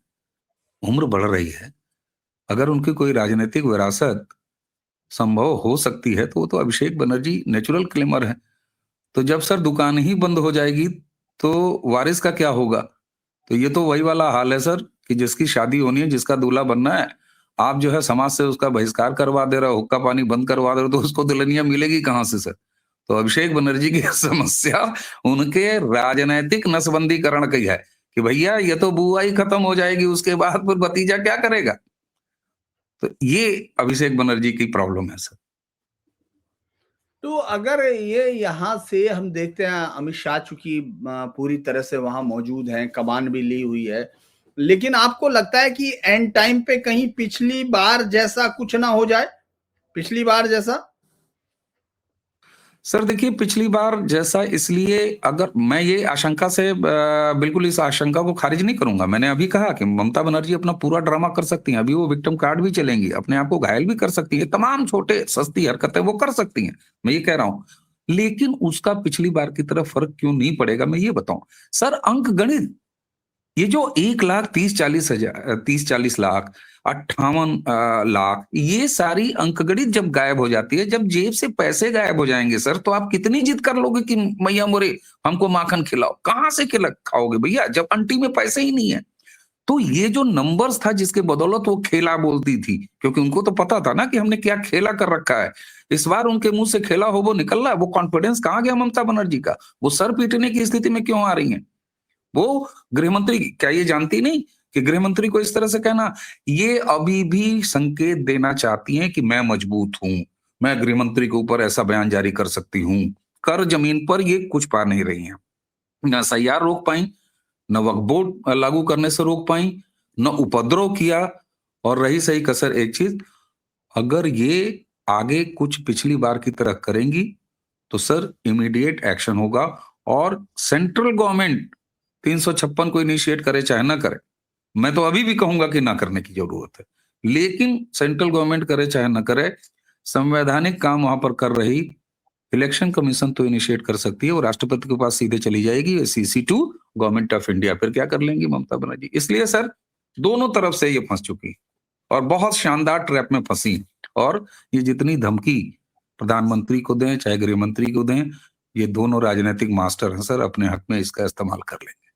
उम्र बढ़ रही है, अगर उनकी कोई राजनीतिक विरासत संभव हो सकती है तो वो तो अभिषेक बनर्जी नेचुरल क्लेमर है। तो जब सर दुकान ही बंद हो जाएगी तो वारिस का क्या होगा? तो ये तो वही वाला हाल है सर कि जिसकी शादी होनी है, जिसका दूल्हा बनना है, आप जो है समाज से उसका बहिष्कार करवा दे रहे हो, हुक्का पानी बंद करवा दे रहे हो, तो उसको दुल्हनिया मिलेगी कहाँ से सर? तो अभिषेक बनर्जी की समस्या उनके राजनैतिक नसबंदीकरण की है कि भैया ये तो बुआ ही खत्म हो जाएगी, उसके बाद फिर भतीजा क्या करेगा? तो ये अभिषेक बनर्जी की प्रॉब्लम है सर। तो अगर ये यहाँ से हम देखते हैं, अमित शाह चूंकि पूरी तरह से वहां मौजूद हैं, कमान भी ली हुई है, लेकिन आपको लगता है कि एंड टाइम पे कहीं पिछली बार जैसा कुछ ना हो जाए? पिछली बार जैसा? सर देखिए, पिछली बार जैसा इसलिए, अगर मैं ये आशंका से बिल्कुल इस आशंका को खारिज नहीं करूंगा। मैंने अभी कहा कि ममता बनर्जी अपना पूरा ड्रामा कर सकती हैं, अभी वो विक्टिम कार्ड भी चलेंगी, अपने आप को घायल भी कर सकती है, तमाम छोटे सस्ती हरकतें वो कर सकती हैं, मैं ये कह रहा हूं। लेकिन उसका पिछली बार की तरह फर्क क्यों नहीं पड़ेगा, मैं ये बताऊं। सर अंक गणित, ये जो 1,30,40,000 30-40 लाख 58 लाख, ये सारी अंकगणित जब गायब हो जाती है, जब जेब से पैसे गायब हो जाएंगे सर, तो आप कितनी जिद कर लोगे कि मैया मोरे हमको माखन खिलाओ? कहां से खिला खाओगे भैया, जब अंटी में पैसे ही नहीं है? तो ये जो नंबर्स था जिसके बदौलत वो खेला बोलती थी, क्योंकि उनको तो पता था ना कि हमने क्या खेला कर रखा है। इस बार उनके मुंह से खेला हो वो निकल रहा है, वो कॉन्फिडेंस कहां गया ममता बनर्जी का? वो सर पीटने की स्थिति में क्यों आ रही है? वो गृहमंत्री क्या ये जानती नहीं कि गृहमंत्री को इस तरह से कहना, ये अभी भी संकेत देना चाहती हैं कि मैं मजबूत हूं, मैं गृहमंत्री के ऊपर ऐसा बयान जारी कर सकती हूं। कर जमीन पर ये कुछ पा नहीं रही हैं, न एसआईआर रोक पाई, न वक्फ बोर्ड लागू करने से रोक पाई, न उपद्रव किया। और रही सही कसर एक चीज, अगर ये आगे कुछ पिछली बार की तरह करेंगी तो सर इमीडिएट एक्शन होगा। और सेंट्रल गवर्नमेंट 356 को इनिशिएट करे चाहे ना करे, मैं तो अभी भी कहूंगा कि ना करने की जरूरत है, लेकिन सेंट्रल गवर्नमेंट करे चाहे ना करे, संवैधानिक काम वहां पर कर रही इलेक्शन कमीशन तो इनिशिएट कर सकती है, और राष्ट्रपति के पास सीधे चली जाएगी CC to government of India. फिर क्या कर लेंगी ममता बनर्जी? इसलिए सर दोनों तरफ से ये फंस चुकी और बहुत शानदार ट्रैप में फंसी। और ये जितनी धमकी प्रधानमंत्री को दें चाहे गृह मंत्री को दें, ये दोनों राजनीतिक मास्टर हैं सर, अपने हक में इसका इस्तेमाल कर लेंगे।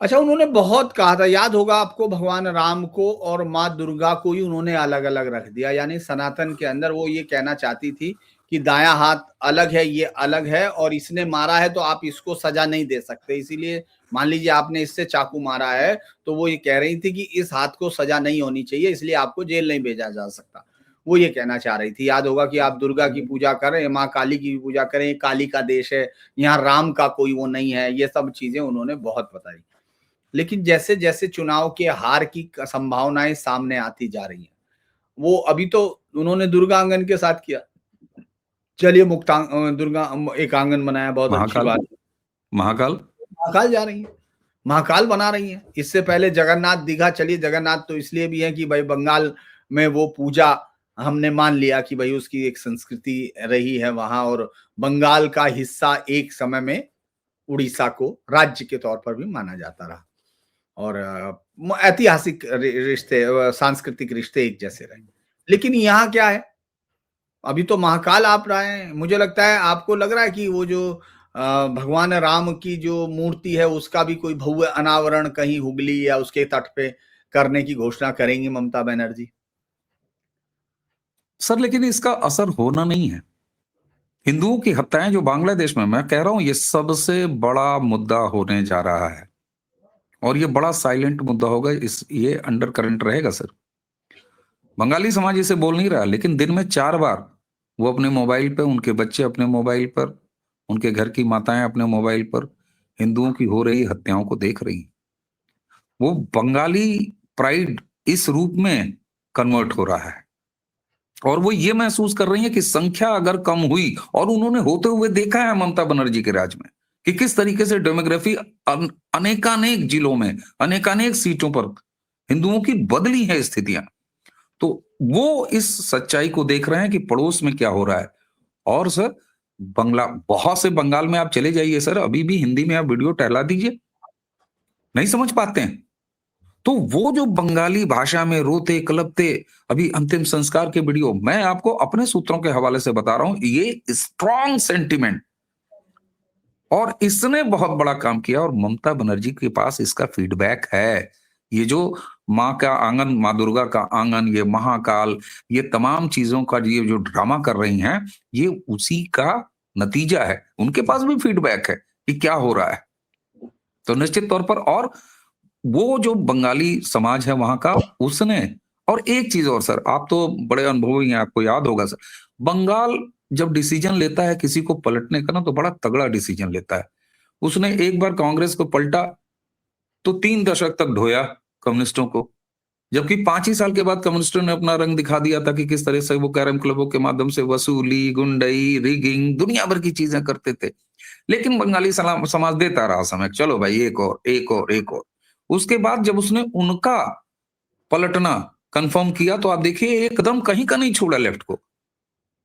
अच्छा, उन्होंने बहुत कहा था, याद होगा आपको, भगवान राम को और माँ दुर्गा को ही उन्होंने अलग अलग रख दिया। यानी सनातन के अंदर वो ये कहना चाहती थी कि दायां हाथ अलग है, ये अलग है, और इसने मारा है तो आप इसको सजा नहीं दे सकते। इसीलिए मान लीजिए आपने इससे चाकू मारा है, तो वो ये कह रही थी कि इस हाथ को सजा नहीं होनी चाहिए, इसलिए आपको जेल नहीं भेजा जा सकता। वो ये कहना चाह रही थी। याद होगा कि आप दुर्गा की पूजा करें, माँ काली की भी पूजा करें, काली का देश है, यहाँ राम का कोई वो नहीं है, ये सब चीजें उन्होंने बहुत बताई। लेकिन जैसे जैसे चुनाव के हार की संभावनाएं सामने आती जा रही हैं, वो अभी तो उन्होंने दुर्गा आंगन के साथ किया, चलिए दुर्गा एक आंगन बनाया, बहुत अच्छी महाकाल, बात है। महाकाल, महाकाल जा रही है, महाकाल बना रही है। इससे पहले जगन्नाथ दीघा, चलिए जगन्नाथ तो इसलिए भी है कि भाई बंगाल में वो पूजा हमने मान लिया कि भाई उसकी एक संस्कृति रही है वहां, और बंगाल का हिस्सा एक समय में उड़ीसा को राज्य के तौर पर भी माना जाता रहा, और ऐतिहासिक रिश्ते, सांस्कृतिक रिश्ते एक जैसे रहे। लेकिन यहाँ क्या है, अभी तो महाकाल आप रहे हैं। मुझे लगता है, आपको लग रहा है कि वो जो भगवान राम की जो मूर्ति है उसका भी कोई भव्य अनावरण कहीं हुगली या उसके तट पे करने की घोषणा करेंगी ममता बनर्जी? सर लेकिन इसका असर होना नहीं है। हिंदुओं की हत्याएं जो बांग्लादेश में, मैं कह रहा हूं ये सबसे बड़ा मुद्दा होने जा रहा है, और ये बड़ा साइलेंट मुद्दा होगा, इस ये अंडर करंट रहेगा सर। बंगाली समाज इसे बोल नहीं रहा, लेकिन दिन में 4 बार वो अपने मोबाइल पे, उनके बच्चे अपने मोबाइल पर, उनके घर की माताएं अपने मोबाइल पर हिंदुओं की हो रही हत्याओं को देख रही हैं। वो बंगाली प्राइड इस रूप में कन्वर्ट हो रहा है, और वो ये महसूस कर रही है कि संख्या अगर कम हुई, और उन्होंने होते हुए देखा है ममता बनर्जी के राज में कि किस तरीके से डेमोग्राफी अनेकानेक जिलों में, अनेकानेक सीटों पर हिंदुओं की बदली है स्थितियां। तो वो इस सच्चाई को देख रहे हैं कि पड़ोस में क्या हो रहा है। और सर बहुत से बंगाल में आप चले जाइए सर, अभी भी हिंदी में आप वीडियो टहला दीजिए, नहीं समझ पाते हैं। तो वो जो बंगाली भाषा में रोते कलपते अभी अंतिम संस्कार के वीडियो, मैं आपको अपने सूत्रों के हवाले से बता रहा हूं, ये स्ट्रॉन्ग सेंटिमेंट, और इसने बहुत बड़ा काम किया, और ममता बनर्जी के पास इसका फीडबैक है। ये जो माँ का आंगन, माँ दुर्गा का आंगन, ये महाकाल, ये तमाम चीजों का ये जो ड्रामा कर रही हैं, ये उसी का नतीजा है। उनके पास भी फीडबैक है कि क्या हो रहा है। तो निश्चित तौर पर, और वो जो बंगाली समाज है वहां का, उसने, और एक चीज और सर, आप तो बड़े अनुभवी हैं, आपको याद होगा सर, बंगाल जब डिसीजन लेता है किसी को पलटने का ना, तो बड़ा तगड़ा डिसीजन लेता है। उसने एक बार कांग्रेस को पलटा तो 3 दशक तक ढोया कम्युनिस्टों को, जबकि 5 ही साल के बाद कम्युनिस्टों ने अपना रंग दिखा दिया था कि किस तरह से वो कैरम क्लबों के माध्यम से वसूली, गुंडई, रिगिंग, दुनिया भर की चीजें करते थे। लेकिन बंगाली समाज देता रहा समय, चलो भाई एक और, एक और, एक और। उसके बाद जब उसने उनका पलटना कंफर्म किया, तो आप देखिए एकदम कहीं का नहीं छोड़ा लेफ्ट को,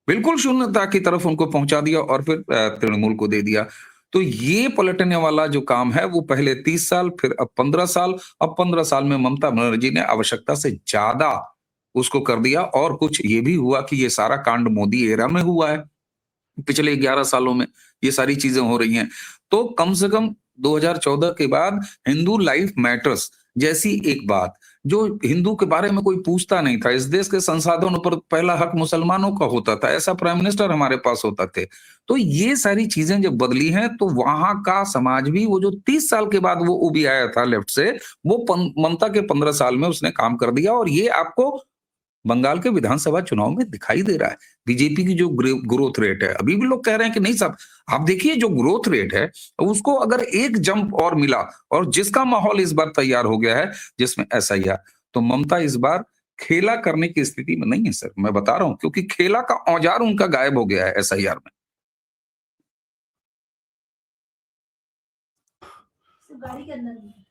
बिल्कुल शून्यता की तरफ उनको पहुंचा दिया और फिर तृणमूल को दे दिया। तो ये पलटने वाला जो काम है, वो पहले 30 साल, फिर अब 15 साल, अब 15 साल में ममता बनर्जी ने आवश्यकता से ज्यादा उसको कर दिया। और कुछ ये भी हुआ कि ये सारा कांड मोदी एरा में हुआ है, पिछले 11 सालों में ये सारी चीजें हो रही हैं। तो कम से कम 2014 के बाद हिंदू लाइफ मैटर्स जैसी एक बात, जो हिंदू के बारे में कोई पूछता नहीं था, इस देश के संसाधनों पर पहला हक मुसलमानों का होता था, ऐसा प्राइम मिनिस्टर हमारे पास होता थे। तो ये सारी चीजें जब बदली हैं, तो वहां का समाज भी, वो जो 30 साल के बाद वो उभी आया था लेफ्ट से, वो ममता के 15 साल में उसने काम कर दिया। और ये आपको बंगाल के विधानसभा चुनाव में दिखाई दे रहा है। बीजेपी की जो ग्रोथ रेट है, अभी भी लोग कह रहे हैं कि नहीं साहब, आप देखिए जो ग्रोथ रेट है, उसको अगर एक जंप और मिला, और जिसका माहौल इस बार तैयार हो गया है, जिसमें एसआईआर, तो ममता इस बार खेला करने की स्थिति में नहीं है सर, मैं बता रहा हूं, क्योंकि खेला का औजार उनका गायब हो गया है एसआईआर में।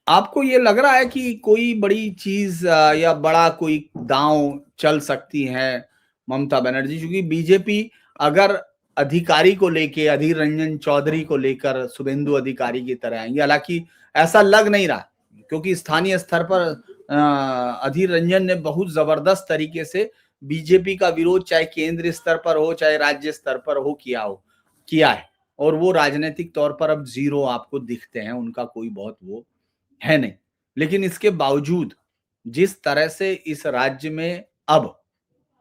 आपको ये लग रहा है कि कोई बड़ी चीज या बड़ा कोई दांव चल सकती है ममता बनर्जी, क्योंकि बीजेपी अगर अधिकारी को लेके, अधीर रंजन चौधरी को लेकर शुभेंदु अधिकारी की तरह आएंगे, हालांकि ऐसा लग नहीं रहा, क्योंकि स्थानीय स्तर पर अधीर रंजन ने बहुत जबरदस्त तरीके से बीजेपी का विरोध, चाहे केंद्रीय स्तर पर हो चाहे राज्य स्तर पर हो, किया है। और वो राजनीतिक तौर पर अब जीरो आपको दिखते हैं, उनका कोई बहुत वो है नहीं। लेकिन इसके बावजूद जिस तरह से इस राज्य में अब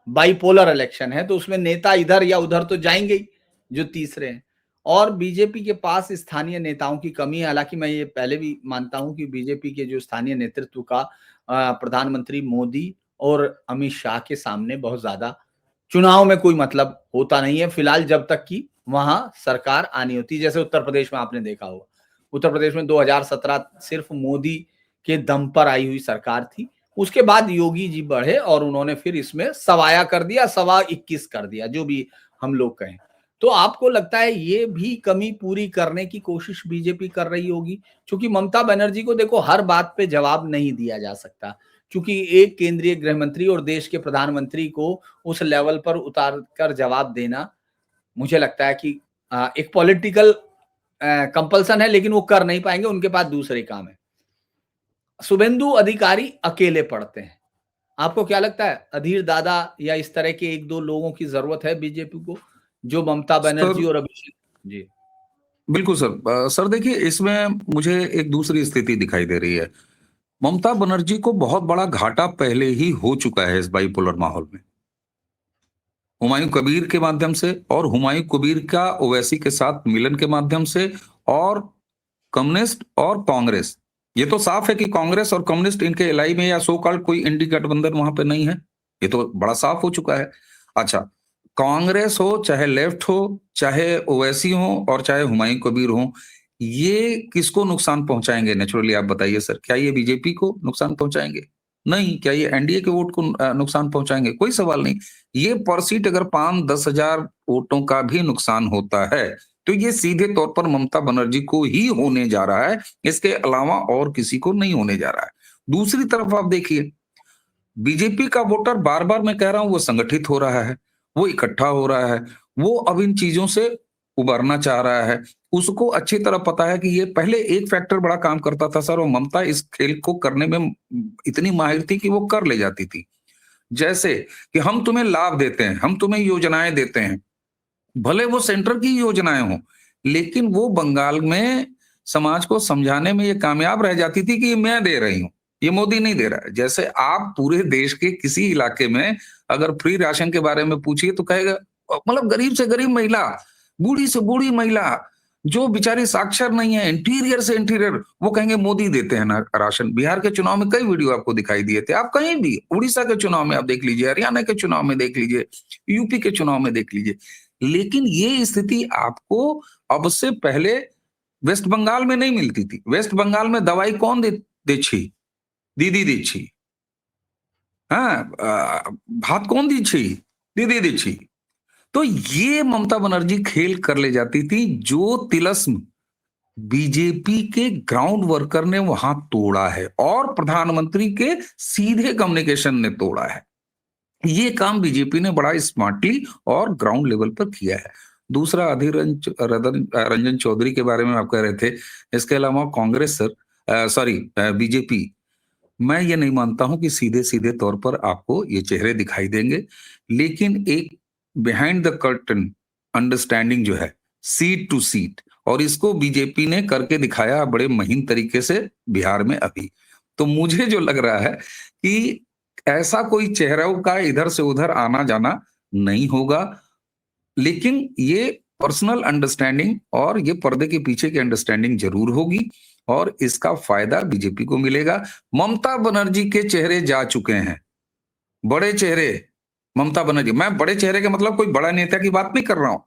बाइपोलर इलेक्शन है, तो उसमें नेता इधर या उधर तो जाएंगे ही जो तीसरे हैं। और बीजेपी के पास स्थानीय नेताओं की कमी है। हालांकि मैं ये पहले भी मानता हूं कि बीजेपी के जो स्थानीय नेतृत्व का प्रधानमंत्री मोदी और अमित शाह के सामने बहुत ज्यादा चुनाव में कोई मतलब होता नहीं है फिलहाल, जब तक कि वहां सरकार आनी होती। जैसे उत्तर प्रदेश में आपने देखा होगा, उत्तर प्रदेश में 2017 सिर्फ मोदी के दम पर आई हुई सरकार थी। उसके बाद योगी जी बढ़े और उन्होंने फिर इसमें सवाया कर दिया, 21 कर दिया, जो भी हम लोग कहें। तो आपको लगता है ये भी कमी पूरी करने की कोशिश बीजेपी कर रही होगी? क्योंकि ममता बनर्जी को देखो हर बात पे जवाब नहीं दिया जा सकता, क्योंकि एक केंद्रीय गृह मंत्री और देश के प्रधानमंत्री को उस लेवल पर उतार कर जवाब देना, मुझे लगता है कि एक पॉलिटिकल कंपल्सन है, लेकिन वो कर नहीं पाएंगे, उनके पास दूसरे काम है। शुभेंदु अधिकारी अकेले पड़ते हैं। आपको क्या लगता है, अधीर दादा या इस तरह के एक दो लोगों की जरूरत है बीजेपी को, जो ममता बनर्जी सर और अभिषेक जी? बिल्कुल सर, सर देखिए, इसमें मुझे एक दूसरी स्थिति दिखाई दे रही है। ममता बनर्जी को बहुत बड़ा घाटा पहले ही हो चुका है इस बाइपोलर माहौल में, हुमायूं कबीर के माध्यम से, और हुमायूं कबीर का ओवैसी के साथ मिलन के माध्यम से, और कम्युनिस्ट और कांग्रेस, ये तो साफ है कि कांग्रेस और कम्युनिस्ट इनके एलाई में, या सो कॉल्ड कोई इंडी गठबंधन वहां पे नहीं है, ये तो बड़ा साफ हो चुका है। अच्छा, कांग्रेस हो चाहे लेफ्ट हो, चाहे ओवैसी हो और चाहे हुमायूं कबीर हो, ये किसको नुकसान पहुंचाएंगे? नेचुरली आप बताइए सर, क्या ये बीजेपी को नुकसान पहुंचाएंगे? नहीं। क्या ये एनडीए के वोट को नुकसान पहुंचाएंगे? कोई सवाल नहीं। ये पर सीट अगर 5-10 हजार वोटों का भी नुकसान होता है, तो ये सीधे तौर पर ममता बनर्जी को ही होने जा रहा है, इसके अलावा और किसी को नहीं होने जा रहा है। दूसरी तरफ आप देखिए, बीजेपी का वोटर, बार बार मैं कह रहा हूं, वो संगठित हो रहा है, वो इकट्ठा हो रहा है, वो अब इन चीजों से उबरना चाह रहा है। उसको अच्छी तरह पता है कि ये पहले एक फैक्टर बड़ा काम करता था सर, और ममता इस खेल को करने में इतनी माहिर थी कि वो कर ले जाती थी। जैसे कि हम तुम्हें लाभ देते हैं, हम तुम्हें योजनाएं देते हैं, भले वो सेंटर की योजनाएं हों, लेकिन वो बंगाल में समाज को समझाने में ये कामयाब रह जाती थी कि ये मैं दे रही हूं, ये मोदी नहीं दे रहा है। जैसे आप पूरे देश के किसी इलाके में अगर फ्री राशन के बारे में पूछिए तो कहेगा, मतलब गरीब से गरीब महिला, बूढ़ी से बूढ़ी महिला, जो बेचारी साक्षर नहीं है, इंटीरियर से इंटीरियर, वो कहेंगे मोदी देते हैं ना राशन। बिहार के चुनाव में कई वीडियो आपको दिखाई दिए थे, आप कहीं भी, उड़ीसा के चुनाव में आप देख लीजिए, हरियाणा के चुनाव में देख लीजिए, यूपी के चुनाव में देख लीजिए। लेकिन ये स्थिति आपको अब से पहले वेस्ट बंगाल में नहीं मिलती थी। वेस्ट बंगाल में दवाई कौन दे छी? दीदी दी छी। हाँ, भात कौन दी छी? दीदी दी छी। तो ये ममता बनर्जी खेल कर ले जाती थी, जो तिलस्म बीजेपी के ग्राउंड वर्कर ने वहां तोड़ा है और प्रधानमंत्री के सीधे कम्युनिकेशन ने तोड़ा है। ये काम बीजेपी ने बड़ा स्मार्टली और ग्राउंड लेवल पर किया है। दूसरा, अधीर रंजन चौधरी के बारे में आप कह रहे थे। इसके अलावा कांग्रेस बीजेपी, मैं ये नहीं मानता हूं कि सीधे सीधे तौर पर आपको ये चेहरे दिखाई देंगे, लेकिन एक बिहाइंड द कर्टन अंडरस्टैंडिंग जो है, सीट टू सीट, और इसको बीजेपी ने करके दिखाया बड़े महीन तरीके से बिहार में अभी। तो मुझे जो लग रहा है कि ऐसा कोई चेहरों का इधर से उधर आना जाना नहीं होगा, लेकिन ये पर्सनल अंडरस्टैंडिंग और ये पर्दे के पीछे की अंडरस्टैंडिंग जरूर होगी और इसका फायदा बीजेपी को मिलेगा। ममता बनर्जी के चेहरे जा चुके हैं, बड़े चेहरे ममता बनर्जी, मैं बड़े चेहरे के मतलब कोई बड़ा नेता की बात नहीं कर रहा हूं,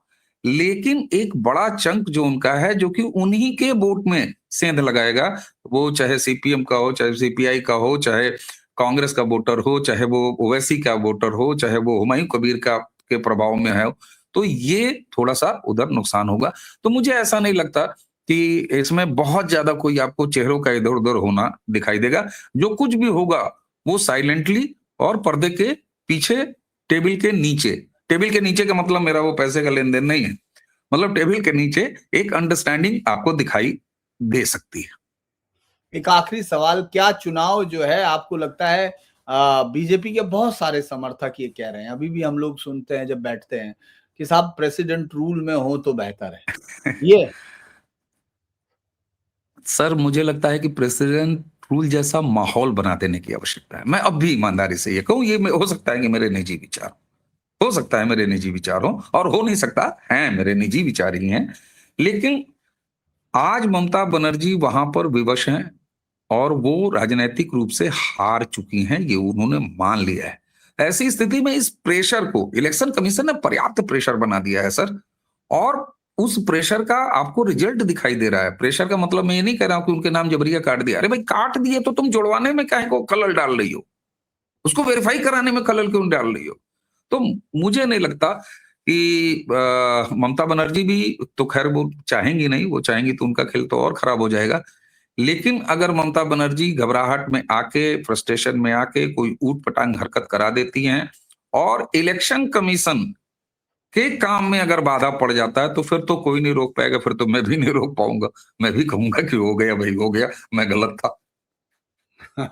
लेकिन एक बड़ा चंक जो उनका है, जो कि उन्हीं के वोट में सेंध लगाएगा, वो चाहे सीपीएम का हो, चाहे सीपीआई का हो, चाहे कांग्रेस का वोटर हो, चाहे वो ओवैसी का वोटर हो, चाहे वो हुमायूं कबीर का के प्रभाव में है, तो ये थोड़ा सा उधर नुकसान होगा। तो मुझे ऐसा नहीं लगता कि इसमें बहुत ज्यादा कोई आपको चेहरों का इधर उधर होना दिखाई देगा। जो कुछ भी होगा वो साइलेंटली और पर्दे के पीछे, टेबल के नीचे का मतलब मेरा वो पैसे का लेन देन नहीं है, मतलब टेबल के नीचे एक अंडरस्टैंडिंग आपको दिखाई दे सकती है। एक आखिरी सवाल, क्या चुनाव जो है आपको लगता है, बीजेपी के बहुत सारे समर्थक ये कह रहे हैं, अभी भी हम लोग सुनते हैं जब बैठते हैं कि साहब प्रेसिडेंट रूल में हो तो बेहतर है ये। सर, मुझे लगता है कि प्रेसिडेंट रूल जैसा माहौल बना देने की आवश्यकता है। मैं अब भी ईमानदारी से ये कहूं, ये हो सकता है कि मेरे निजी विचार, हो सकता है मेरे निजी विचार हो, और हो नहीं सकता है मेरे निजी विचार ही हैं, लेकिन आज ममता बनर्जी वहां पर विवश हैं और वो राजनीतिक रूप से हार चुकी हैं, ये उन्होंने मान लिया है। ऐसी स्थिति में इस प्रेशर को इलेक्शन कमीशन ने पर्याप्त प्रेशर बना दिया है सर, और उस प्रेशर का आपको रिजल्ट दिखाई दे रहा है। प्रेशर का मतलब मैं ये नहीं कह रहा हूं कि उनके नाम जबरिया काट दिया। अरे भाई, काट दिए तो तुम जुड़वाने में काहे को खलल डाल रही हो, उसको वेरीफाई कराने में खलल क्यों डाल रही हो? तो मुझे नहीं लगता कि ममता बनर्जी भी तो खैर वो चाहेंगी नहीं, वो चाहेंगी तो उनका खेल तो और खराब हो जाएगा। लेकिन अगर ममता बनर्जी घबराहट में आके, फ्रस्ट्रेशन में आके कोई ऊट पटांग हरकत करा देती हैं और इलेक्शन कमीशन के काम में अगर बाधा पड़ जाता है, तो फिर तो कोई नहीं रोक पाएगा, फिर तो मैं भी नहीं रोक पाऊंगा। मैं भी कहूंगा कि हो गया भाई, हो गया, मैं गलत था।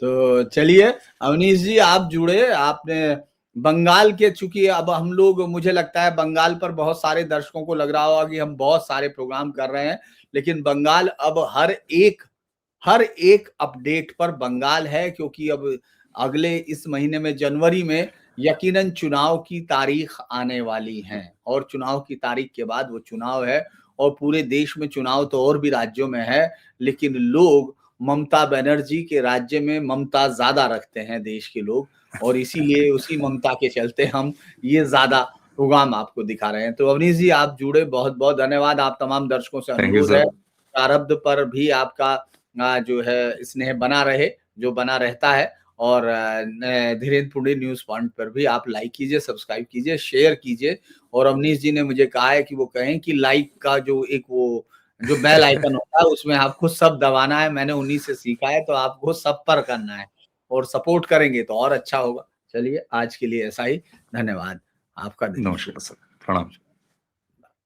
तो चलिए अवनीश जी, आप जुड़े, आपने बंगाल के, चूंकि अब हम लोग, मुझे लगता है बंगाल पर बहुत सारे दर्शकों को लग रहा होगा कि हम बहुत सारे प्रोग्राम कर रहे हैं, लेकिन बंगाल अब हर एक अपडेट पर बंगाल है, क्योंकि अब अगले इस महीने में, जनवरी में यकीनन चुनाव की तारीख आने वाली है, और चुनाव की तारीख के बाद वो चुनाव है, और पूरे देश में चुनाव तो और भी राज्यों में है, लेकिन लोग ममता बनर्जी के राज्य में ममता ज्यादा रखते हैं देश के लोग, और इसीलिए उसी ममता के चलते हम ये ज्यादा प्रोग्राम आपको दिखा रहे हैं। तो अवनीश जी, आप जुड़े, बहुत बहुत धन्यवाद। आप तमाम दर्शकों से थैंक यू अनुरोध है, सर। प्रारब्ध पर भी आपका जो है स्नेह बना रहे, जो बना रहता है, और धीरेन्द्र पुंडी न्यूज पॉइंट पर भी आप लाइक कीजिए, सब्सक्राइब कीजिए, शेयर कीजिए। और अवनीश जी ने मुझे कहा है कि वो कहें कि लाइक का जो एक वो जो बेल आइकन होता है उसमें आपको सब दबाना है, मैंने उन्हीं से सीखा है, तो आपको सब पर करना है, और सपोर्ट करेंगे तो और अच्छा होगा। चलिए आज के लिए ऐसा ही, धन्यवाद आपका दिन। नमस्कार सर, प्रणाम।